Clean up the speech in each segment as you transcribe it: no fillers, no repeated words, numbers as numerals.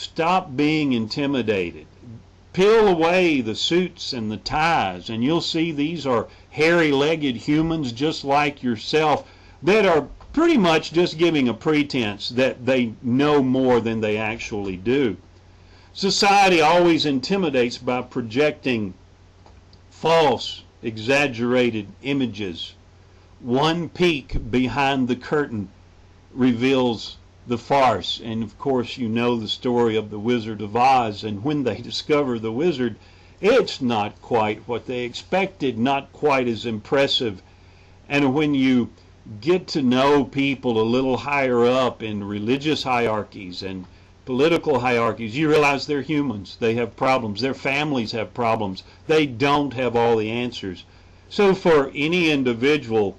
Stop being intimidated. Peel away the suits and the ties, and you'll see these are hairy-legged humans just like yourself that are pretty much just giving a pretense that they know more than they actually do. Society always intimidates by projecting false, exaggerated images. One peek behind the curtain reveals the farce. And of course you know the story of the Wizard of Oz, and when they discover the wizard, it's not quite what they expected, not quite as impressive. And when you get to know people a little higher up in religious hierarchies and political hierarchies, you realize they're humans. They have problems. Their families have problems. They don't have all the answers. So for any individual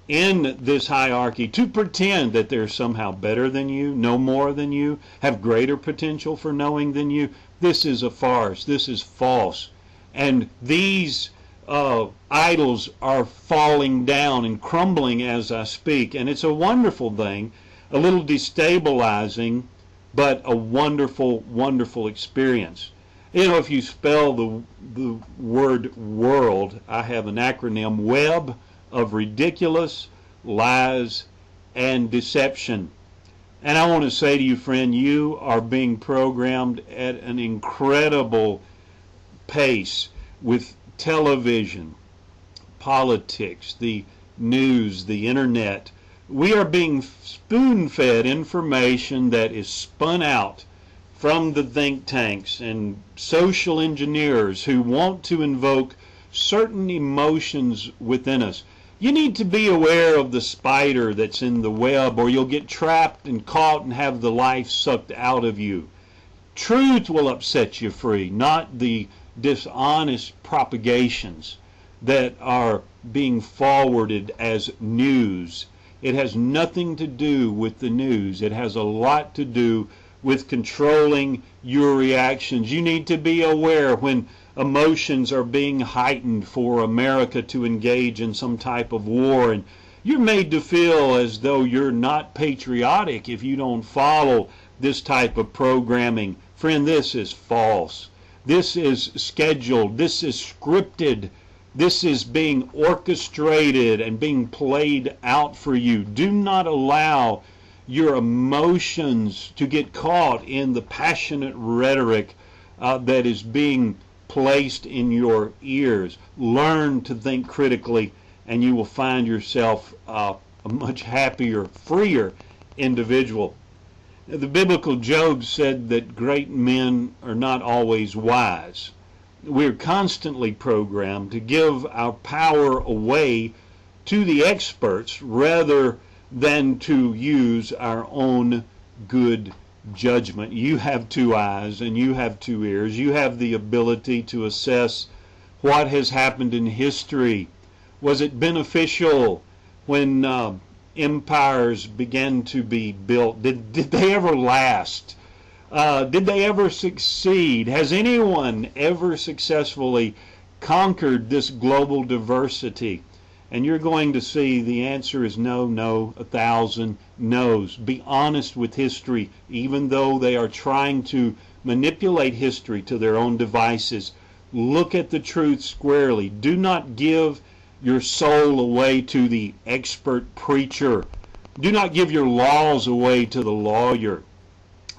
in this hierarchy to pretend that they're somehow better than you, know more than you, have greater potential for knowing than you, this is a farce. This is false. And these idols are falling down and crumbling as I speak. And it's a wonderful thing, a little destabilizing, but a wonderful, wonderful experience. You know, if you spell the word world, I have an acronym, web of ridiculous, lies, and deception. And I want to say to you, friend, you are being programmed at an incredible pace with television, politics, the news, the internet. We are being spoon-fed information that is spun out from the think tanks and social engineers who want to invoke certain emotions within us. You need to be aware of the spider that's in the web, or you'll get trapped and caught and have the life sucked out of you. Truth will upset you free, not the dishonest propagations that are being forwarded as news. It has nothing to do with the news. It has a lot to do with controlling your reactions. You need to be aware when emotions are being heightened for America to engage in some type of war, and you're made to feel as though you're not patriotic if you don't follow this type of programming. Friend, this is false. This is scheduled. This is scripted. This is being orchestrated and being played out for you. Do not allow your emotions to get caught in the passionate rhetoric that is being placed in your ears. Learn to think critically, and you will find yourself a much happier, freer individual. The biblical Job said that great men are not always wise. We're constantly programmed to give our power away to the experts rather than to use our own good judgment. You have two eyes and you have two ears. You have the ability to assess what has happened in history. Was it beneficial when empires began to be built? Did they ever last? Did they ever succeed? Has anyone ever successfully conquered this global diversity? And you're going to see the answer is no, no, 1,000 no's. Be honest with history, even though they are trying to manipulate history to their own devices. Look at the truth squarely. Do not give your soul away to the expert preacher. Do not give your laws away to the lawyer.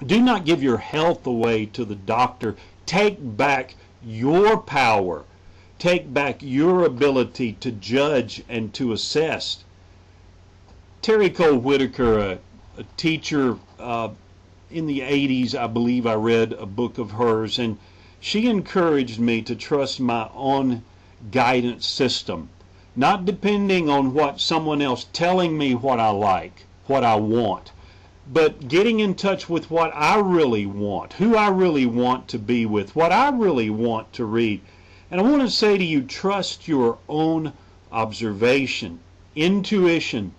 Do not give your health away to the doctor. Take back your power. Take back your ability to judge and to assess. Terry Cole Whitaker, a teacher in the 80s, I believe I read a book of hers, and she encouraged me to trust my own guidance system, not depending on what someone else telling me what I like, what I want, but getting in touch with what I really want, who I really want to be with, what I really want to read. And I want to say to you, trust your own observation, intuition,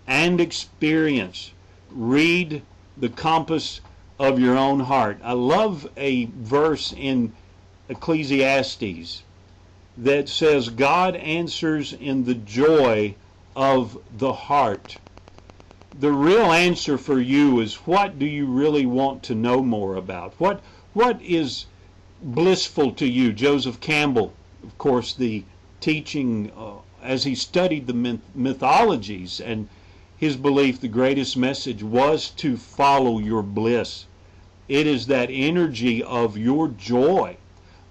and experience. Read the compass of your own heart. I love a verse in Ecclesiastes that says, God answers in the joy of the heart. the real answer for you is, what do you really want to know more about? What is blissful to you? Joseph Campbell, of course, the teaching as he studied the mythologies, and his belief, the greatest message was to follow your bliss. It is that energy of your joy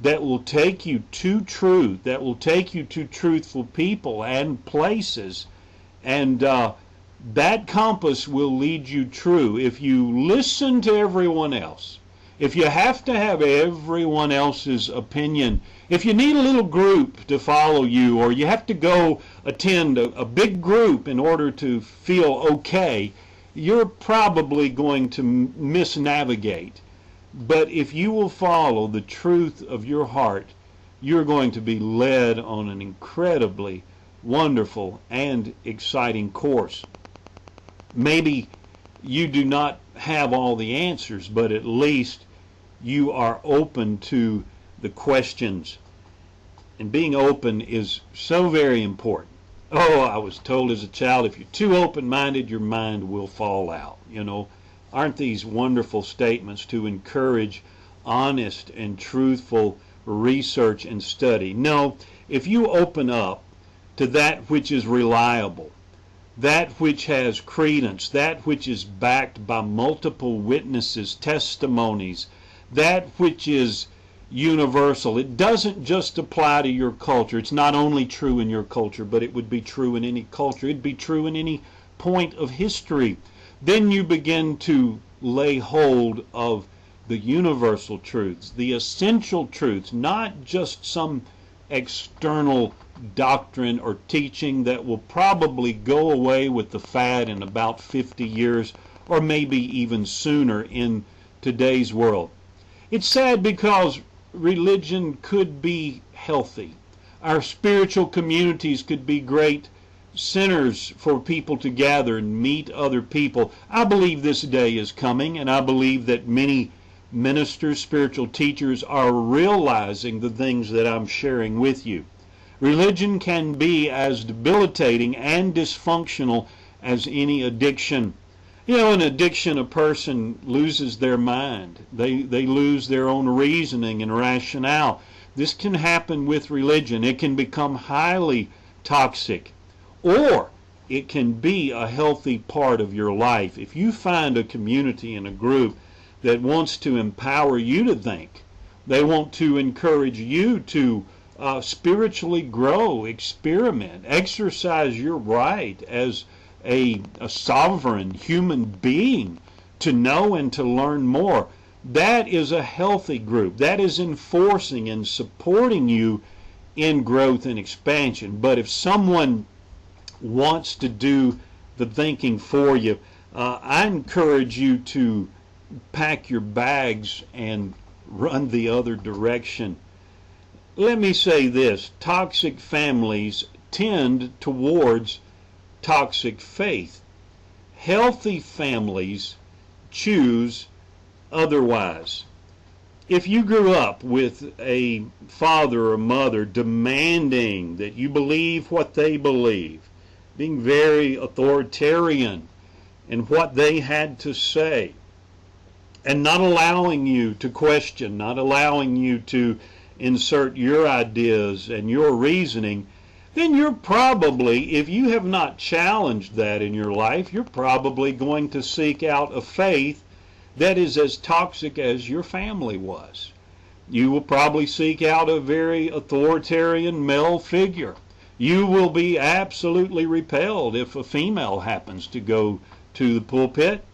that will take you to truth, that will take you to truthful people and places, and that compass will lead you true. If you listen to everyone else, if you have to have everyone else's opinion, if you need a little group to follow you, or you have to go attend a big group in order to feel okay, you're probably going to misnavigate. But if you will follow the truth of your heart, you're going to be led on an incredibly wonderful and exciting course. Maybe you do not have all the answers, but at least you are open to the questions. And being open is so very important. Oh, I was told as a child, if you're too open-minded, your mind will fall out. You know, aren't these wonderful statements to encourage honest and truthful research and study? No, if you open up to that which is reliable, that which has credence, that which is backed by multiple witnesses, testimonies, that which is universal. It doesn't just apply to your culture. It's not only true in your culture, but it would be true in any culture. It'd be true in any point of history. Then you begin to lay hold of the universal truths, the essential truths, not just some external doctrine or teaching that will probably go away with the fad in about 50 years, or maybe even sooner in today's world. It's sad because religion could be healthy. Our spiritual communities could be great centers for people to gather and meet other people. I believe this day is coming, and I believe that many ministers, spiritual teachers, are realizing the things that I'm sharing with you. Religion can be as debilitating and dysfunctional as any addiction. You know, an addiction, a person loses their mind. They lose their own reasoning and rationale. This can happen with religion. It can become highly toxic, or it can be a healthy part of your life. If you find a community and a group that wants to empower you to think, they want to encourage you to spiritually grow, experiment, exercise your right as a sovereign human being to know and to learn more. That is a healthy group. That is enforcing and supporting you in growth and expansion. But if someone wants to do the thinking for you, I encourage you to pack your bags and run the other direction. Let me say this: toxic families tend towards toxic faith. Healthy families choose otherwise. If you grew up with a father or mother demanding that you believe what they believe, being very authoritarian in what they had to say, and not allowing you to question, not allowing you to insert your ideas and your reasoning, then you're probably, if you have not challenged that in your life, you're probably going to seek out a faith that is as toxic as your family was. You will probably seek out a very authoritarian male figure. You will be absolutely repelled if a female happens to go to the pulpit,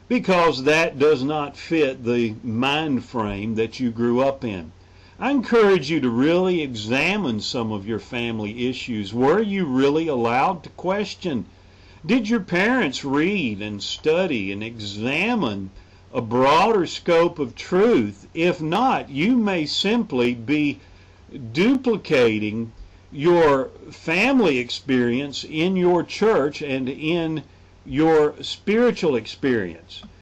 because that does not fit the mind frame that you grew up in. I encourage you to really examine some of your family issues. Were you really allowed to question? Did your parents read and study and examine a broader scope of truth? If not, you may simply be duplicating your family experience in your church and in your spiritual experience.